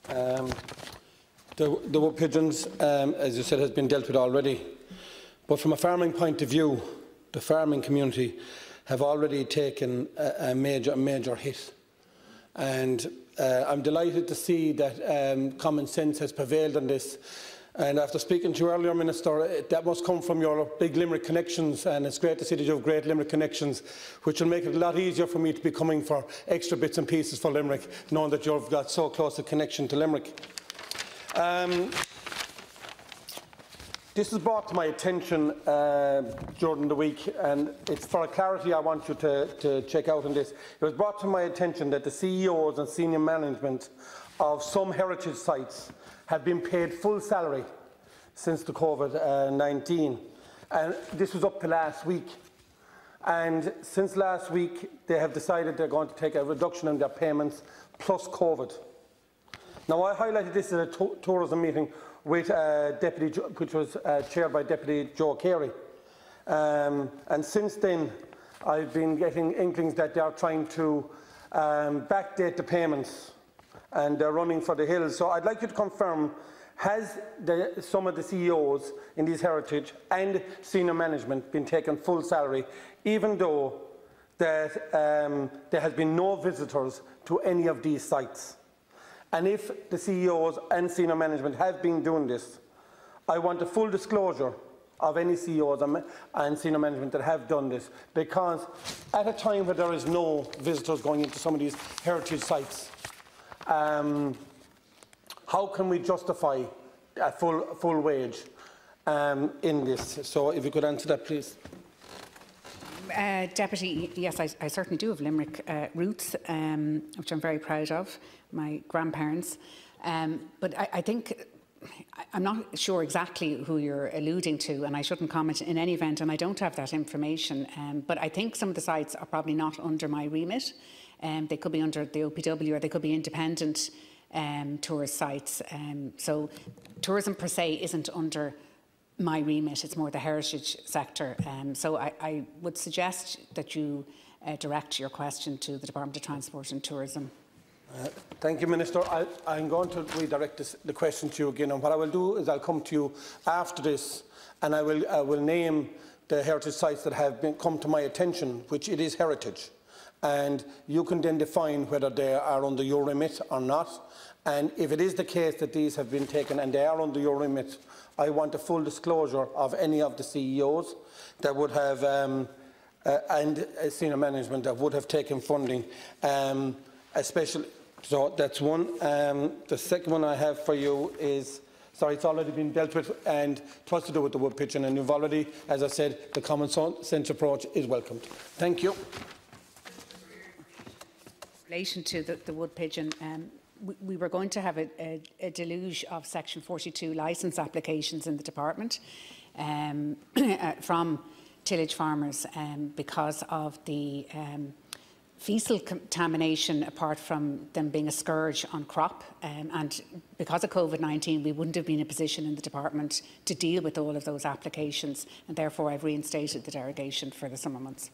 The wood pigeons, as you said, has been dealt with already. But from a farming point of view, the farming community have already taken a major hit. And I'm delighted to see that common sense has prevailed on this. And after speaking to you earlier, Minister, that must come from your big Limerick connections, and it's great to see that you have great Limerick connections, which will make it a lot easier for me to be coming for extra bits and pieces for Limerick, knowing that you've got so close a connection to Limerick. This was brought to my attention during the week, and it's for a clarity I want you to check out on this. It was brought to my attention that the CEOs and senior management of some heritage sites have been paid full salary since the COVID-19, and this was up to last week. And since last week, they have decided they're going to take a reduction in their payments plus COVID. Now, I highlighted this at a tourism meeting with which was chaired by Deputy Joe Carey, and since then, I've been getting inklings that they are trying to backdate the payments, and they're running for the hills. So I'd like you to confirm, has some of the CEOs in these heritage and senior management been taken full salary, even though that, there has been no visitors to any of these sites? And if the CEOs and senior management have been doing this, I want a full disclosure of any CEOs and senior management that have done this, because at a time where there is no visitors going into some of these heritage sites, how can we justify a full wage in this? So if you could answer that, please. Deputy, yes, I certainly do have Limerick roots, which I'm very proud of, my grandparents. But I think, I'm not sure exactly who you're alluding to, and I shouldn't comment in any event, and I don't have that information. But I think some of the sites are probably not under my remit. They could be under the OPW, or they could be independent tourist sites. So tourism per se isn't under my remit, it's more the heritage sector. So I would suggest that you direct your question to the Department of Transport and Tourism. Thank you, Minister. I'm going to redirect the question to you again, and what I will do is I'll come to you after this, and I will name the heritage sites that have come to my attention, which it is heritage, and you can then define whether they are under your remit or not. And if it is the case that these have been taken and they are under your remit, I want a full disclosure of any of the CEOs that would have and senior management that would have taken funding, especially. So that's one. The second one I have for you is, sorry, it's already been dealt with, and it was to do with the wood pigeon, and you've already, as I said, the common sense approach is welcomed. Thank you. In relation to the wood pigeon, we were going to have a deluge of Section 42 licence applications in the department from tillage farmers because of the fecal contamination, apart from them being a scourge on crop. And because of COVID-19, we wouldn't have been in a position in the department to deal with all of those applications, and therefore I've reinstated the derogation for the summer months.